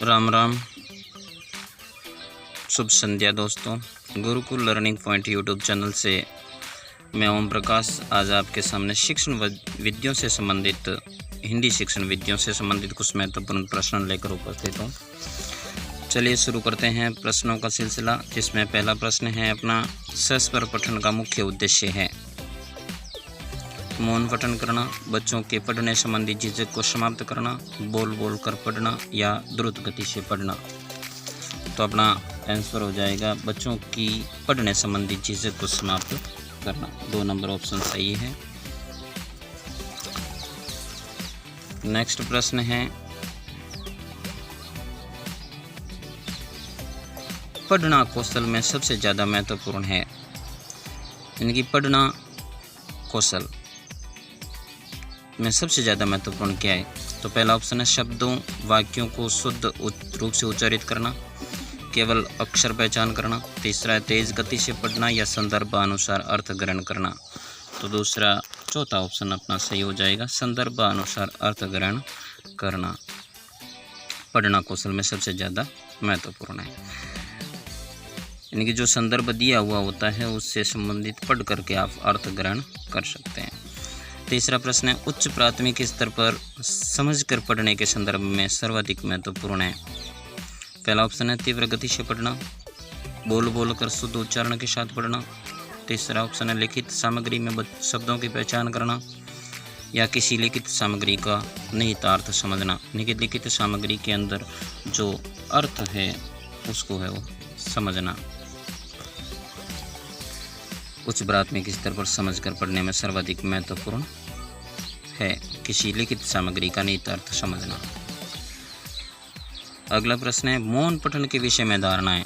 राम राम, शुभ संध्या दोस्तों। Gurukul learning point YouTube channel से मैं ओम प्रकाश आज आपके सामने शिक्षण विधियों से संबंधित हिंदी शिक्षण विधियों से संबंधित कुछ महत्वपूर्ण प्रश्न लेकर उपस्थित हूँ। चलिए शुरू करते हैं प्रश्नों का सिलसिला, जिसमें पहला प्रश्न है अपना सस्वर पठन का मुख्य उद्देश्य है। मौन पठन करना, बच्चों के पढ़ने संबंधी झिझक को समाप्त करना, बोल बोल कर पढ़ना या द्रुत गति से पढ़ना। तो अपना आंसर हो जाएगा बच्चों की पढ़ने संबंधी झिझक को समाप्त करना। 2 नंबर ऑप्शन सही है। नेक्स्ट प्रश्न है पढ़ना कौशल में सबसे ज़्यादा महत्वपूर्ण है। इनकी पढ़ना कौशल में सबसे ज़्यादा महत्वपूर्ण क्या है? तो पहला ऑप्शन है शब्दों वाक्यों को शुद्ध रूप से उच्चारित करना, केवल अक्षर पहचान करना। तीसरा है तेज गति से पढ़ना या संदर्भ अनुसार अर्थ ग्रहण करना। तो चौथा ऑप्शन अपना सही हो जाएगा, संदर्भ अनुसार अर्थ ग्रहण करना पढ़ना कौशल में सबसे ज़्यादा महत्वपूर्ण है। यानी कि जो संदर्भ दिया हुआ होता है उससे संबंधित पढ़ करके आप अर्थ ग्रहण कर सकते हैं। तीसरा प्रश्न है उच्च प्राथमिक स्तर पर समझकर पढ़ने के संदर्भ में सर्वाधिक महत्वपूर्ण है। पहला ऑप्शन है तीव्र गति से पढ़ना, बोल बोल कर शुद्ध उच्चारण के साथ पढ़ना। तीसरा ऑप्शन है लिखित सामग्री में शब्दों की पहचान करना या किसी लिखित सामग्री का निहितार्थ समझना। लिखित सामग्री के अंदर जो अर्थ है उसको है वो समझना। उच्च प्राथमिक स्तर पर समझकर पढ़ने में सर्वाधिक महत्वपूर्ण है किसी लिखित सामग्री का निहितार्थ समझना। अगला प्रश्न है मौन पठन के विषय में धारणाएं।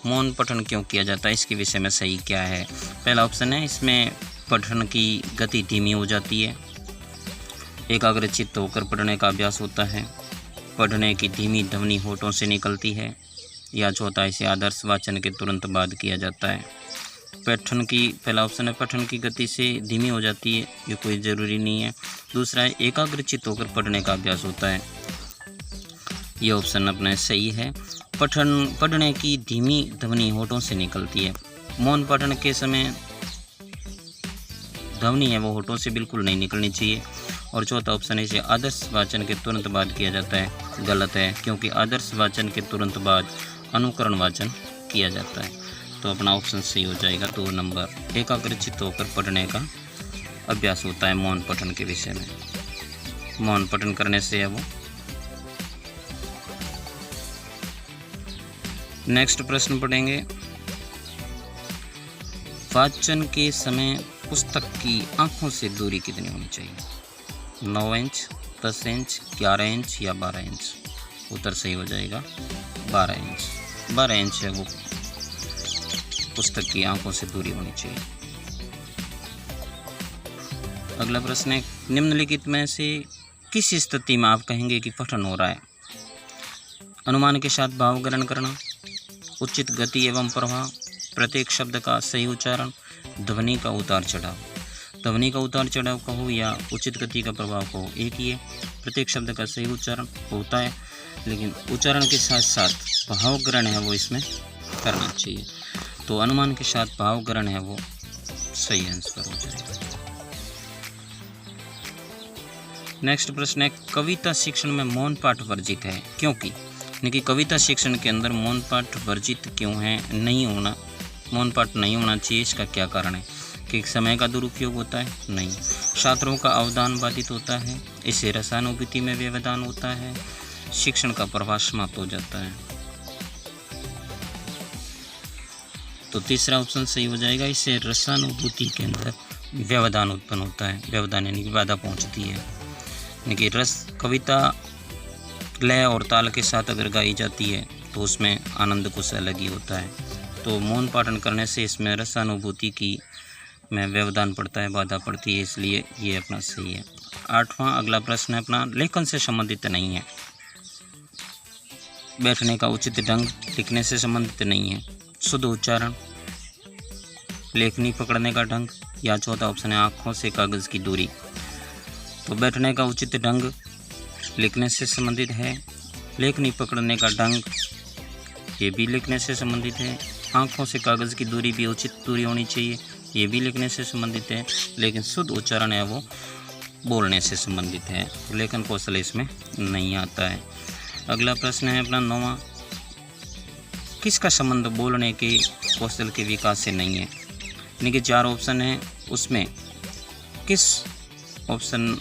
मौन पठन क्यों किया जाता है, इसके विषय में सही क्या है? पहला ऑप्शन है इसमें पठन की गति धीमी हो जाती है, एकाग्रचित्त होकर पढ़ने का अभ्यास होता है, पढ़ने की धीमी ध्वनि होठों से निकलती है, या चौथा इसे आदर्श वाचन के तुरंत बाद किया जाता है। पहला ऑप्शन है पठन की गति से धीमी हो जाती है, ये कोई ज़रूरी नहीं है। दूसरा है एकाग्रचित्त होकर पढ़ने का अभ्यास होता है, ये ऑप्शन अपना सही है। पढ़ने की धीमी ध्वनि होठों से निकलती है। मौन पठन के समय ध्वनि है वो होठों से बिल्कुल नहीं निकलनी चाहिए। और चौथा ऑप्शन है इसे आदर्श वाचन के तुरंत बाद किया जाता है, गलत है, क्योंकि आदर्श वाचन के तुरंत बाद अनुकरण वाचन किया जाता है। तो अपना ऑप्शन सही हो जाएगा 2 नंबर। एकाग्रचित्त होकर पढ़ने का अभ्यास होता है मौन पठन के विषय में। मौन पठन करने से है वो। नेक्स्ट प्रश्न पढ़ेंगे वाचन के समय पुस्तक की आंखों से दूरी कितनी होनी चाहिए? 9 इंच, 10 इंच, 11 इंच या 12 इंच? उत्तर सही हो जाएगा 12 इंच। 12 इंच है वो पुस्तक की आंखों से दूरी होनी चाहिए। अगला प्रश्न है निम्नलिखित में से किस स्थिति में आप कहेंगे कि पठन हो रहा है? अनुमान के साथ भाव ग्रहण करना, उचित गति एवं प्रभाव, प्रत्येक शब्द का सही उच्चारण, ध्वनि का उतार चढ़ाव। ध्वनि का उतार चढ़ाव का हो या उचित गति का प्रभाव का हो, एक ही है। प्रत्येक शब्द का सही उच्चारण होता है, लेकिन उच्चारण के साथ साथ भाव ग्रहण है वो इसमें करना चाहिए। तो अनुमान के साथ भाव ग्रहण है वो सही आंसर हो जाएगा। नेक्स्ट प्रश्न है कविता शिक्षण में मौन पाठ वर्जित है क्योंकि? यानी कविता शिक्षण के अंदर मौन पाठ वर्जित क्यों है, नहीं होना, मौन पाठ नहीं होना चाहिए, इसका क्या कारण है? कि समय का दुरुपयोग होता है? नहीं। छात्रों का अवधान बाधित होता है, इससे रसानुभूति में व्यवधान होता है, शिक्षण का प्रभाव समाप्त हो जाता है। तो तीसरा ऑप्शन सही हो जाएगा, इससे रसानुभूति के अंदर व्यवधान उत्पन्न होता है। व्यवधान यानी कि बाधा पहुंचती है। यानी कि कविता लय और ताल के साथ अगर गाई जाती है तो उसमें आनंद कुछ अलग ही होता है। तो मौन पाठन करने से इसमें रसानुभूति की में व्यवधान पड़ता है, बाधा पड़ती है, इसलिए ये अपना सही है। 8वां अगला प्रश्न है अपना लेखन से संबंधित नहीं है। बैठने का उचित ढंग लिखने से संबंधित नहीं है, शुद्ध उच्चारण, लेखनी पकड़ने का ढंग, या चौथा ऑप्शन है आँखों से कागज़ की दूरी। तो बैठने का उचित ढंग लिखने से संबंधित है, लेखनी पकड़ने का ढंग, ये भी लिखने से संबंधित है। आँखों से कागज़ की दूरी भी उचित दूरी होनी चाहिए, ये भी लिखने से संबंधित है। लेकिन शुद्ध उच्चारण है वो बोलने से संबंधित है, लेखन कौशल इसमें नहीं आता है। अगला प्रश्न है अपना 9वां, किसका संबंध बोलने के कौशल के विकास से नहीं है? यानी कि 4 ऑप्शन है, उसमें किस ऑप्शन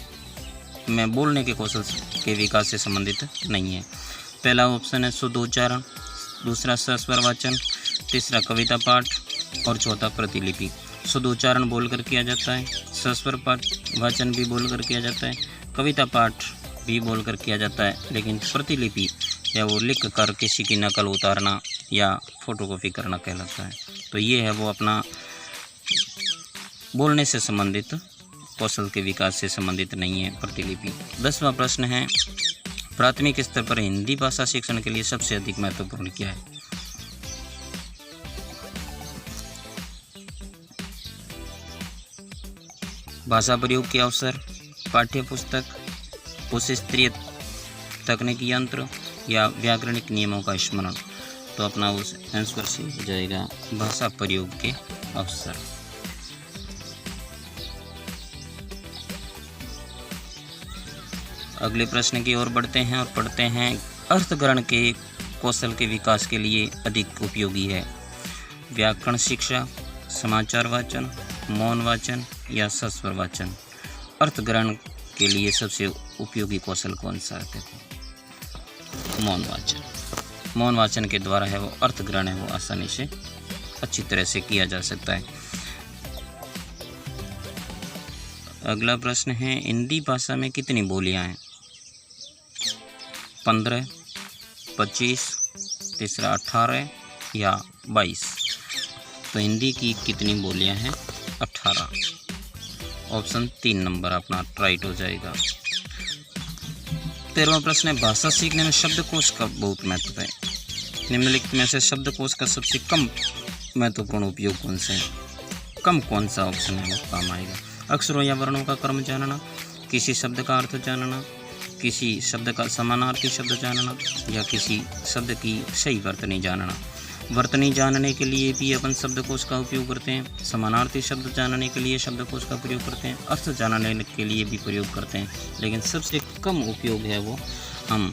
में बोलने के कौशल के विकास से संबंधित नहीं है? पहला ऑप्शन है शुद्ध उच्चारण, दूसरा सस्वर वाचन, तीसरा कविता पाठ और चौथा प्रतिलिपि। शुद्ध उच्चारण बोलकर किया जाता है, सस्वर पाठ वाचन भी बोलकर किया जाता है, कविता पाठ भी बोलकर किया जाता है, लेकिन प्रतिलिपि या वो लिख कर किसी की नकल उतारना या फोटोकॉपी करना कहलाता है। तो ये है वो अपना बोलने से संबंधित कौशल के विकास से संबंधित नहीं है प्रतिलिपि। 10वां प्रश्न है, प्राथमिक स्तर पर हिंदी भाषा शिक्षण के लिए सबसे अधिक महत्वपूर्ण क्या है? भाषा प्रयोग के अवसर, पाठ्य पुस्तक, उच्च स्तरीय तकनीकी यंत्र या व्याकरणिक नियमों का स्मरण। तो अपना उस आंसर से हो जाएगा भाषा प्रयोग के अवसर। अगले प्रश्न की ओर बढ़ते हैं और पढ़ते हैं, अर्थग्रहण के कौशल के विकास के लिए अधिक उपयोगी है व्याकरण शिक्षा, समाचार वाचन, मौन वाचन या सस्वर वाचन। अर्थग्रहण के लिए सबसे उपयोगी कौशल कौन सा है? देखो, मौन वाचन। मौन वाचन के द्वारा है वो अर्थग्रहण है वो आसानी से अच्छी तरह से किया जा सकता है। अगला प्रश्न है, हिंदी भाषा में कितनी बोलियां हैं? 15, 25, तीसरा 18 या 22। तो हिंदी की कितनी बोलियां हैं? 18। ऑप्शन 3 नंबर अपना राइट हो जाएगा। 13वां प्रश्न है, भाषा सीखने में शब्दकोश का बहुत महत्व है। निम्नलिखित में से शब्दकोश का सबसे कम महत्वपूर्ण उपयोग कौन सा है? कम कौन सा ऑप्शन है वो काम आएगा? अक्षरों या वर्णों का क्रम जानना, किसी शब्द का अर्थ जानना, किसी शब्द का समानार्थी शब्द जानना या किसी शब्द की सही वर्तनी जानना। वर्तनी जानने के लिए भी अपन शब्दकोश का उपयोग करते हैं, समानार्थी शब्द जानने के लिए शब्दकोश का प्रयोग करते हैं, अर्थ जानने के लिए भी प्रयोग करते हैं, लेकिन सबसे कम उपयोग है वो हम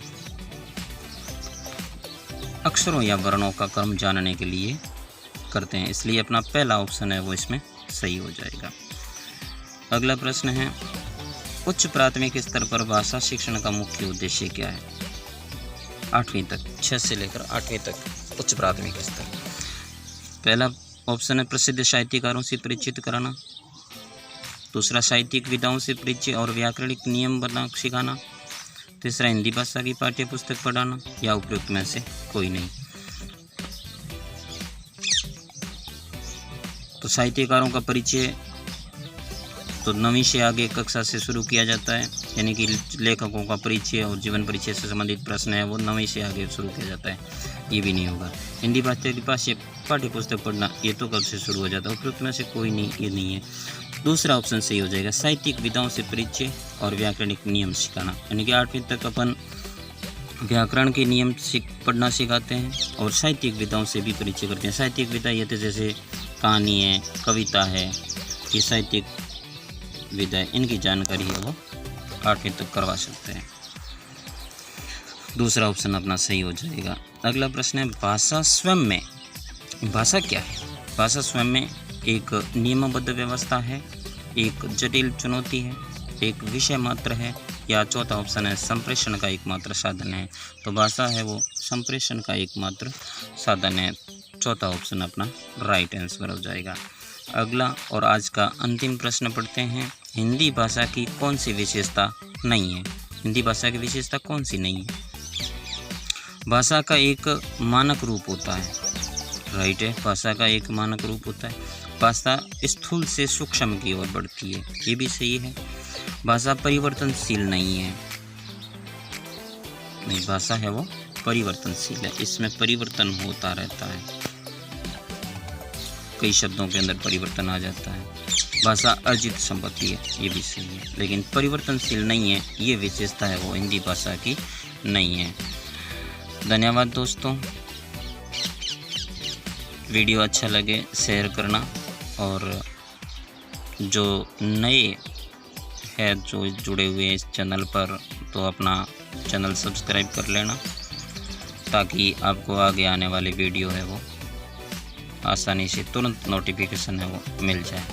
अक्षरों या वर्णों का क्रम जानने के लिए करते हैं। इसलिए अपना पहला ऑप्शन है वो इसमें सही हो जाएगा। अगला प्रश्न है, उच्च प्राथमिक स्तर पर भाषा शिक्षण का मुख्य उद्देश्य क्या है? 8वीं तक, 6 से लेकर 8वीं तक उच्च प्राथमिक स्तर। पहला ऑप्शन है प्रसिद्ध साहित्यकारों से परिचित कराना, दूसरा साहित्यिक विधाओं से परिचय और व्याकरणिक नियम बना सिखाना, तीसरा हिंदी भाषा की पाठ्य पुस्तक पढ़ाना या उपयुक्त में से कोई नहीं। तो साहित्यकारों का परिचय तो 9वीं से आगे कक्षा से शुरू किया जाता है, यानी कि लेखकों का परिचय और जीवन परिचय से संबंधित प्रश्न है वो 9वीं से आगे शुरू किया जाता है, ये भी नहीं होगा। हिंदी भाषा की पाठ्य पुस्तक पढ़ना ये तो कब से शुरू हो जाता है? उपयुक्त में से कोई नहीं, ये नहीं है। दूसरा ऑप्शन सही हो जाएगा, साहित्यिक विधाओं से परिचय और व्याकरणिक नियम सिखाना, यानी कि 8वीं तक अपन व्याकरण के नियम पढ़ना सिखाते हैं और साहित्यिक विधाओं से भी परिचय करते हैं। साहित्यिक विधा ये तो जैसे कहानी है, कविता है, ये साहित्यिक विधा, इनकी जानकारी है वो 8वीं तक करवा सकते हैं। दूसरा ऑप्शन अपना सही हो जाएगा। अगला प्रश्न है, भाषा स्वयं में, भाषा क्या है? भाषा स्वयं में एक नियमबद्ध व्यवस्था है, एक जटिल चुनौती है, एक विषय मात्र है या चौथा ऑप्शन है संप्रेषण का एकमात्र साधन है। तो भाषा है वो संप्रेषण का एकमात्र साधन है, चौथा ऑप्शन अपना राइट आंसर हो जाएगा। अगला और आज का अंतिम प्रश्न पढ़ते हैं, हिंदी भाषा की कौन सी विशेषता नहीं है? हिंदी भाषा की विशेषता कौन सी नहीं है? भाषा का एक मानक रूप होता है, राइट है, भाषा का एक मानक रूप होता है। भाषा स्थूल से सूक्ष्म की ओर बढ़ती है, ये भी सही है। भाषा परिवर्तनशील नहीं है, नहीं, भाषा है वो परिवर्तनशील है, इसमें परिवर्तन होता रहता है, कई शब्दों के अंदर परिवर्तन आ जाता है। भाषा अर्जित संपत्ति है, ये भी सही है, लेकिन परिवर्तनशील नहीं है, ये विशेषता है वो हिंदी भाषा की नहीं है। धन्यवाद दोस्तों। वीडियो अच्छा लगे शेयर करना, और जो नए है जो जुड़े हुए हैं इस चैनल पर, तो अपना चैनल सब्सक्राइब कर लेना, ताकि आपको आगे आने वाली वीडियो है वो आसानी से तुरंत नोटिफिकेशन है वो मिल जाए।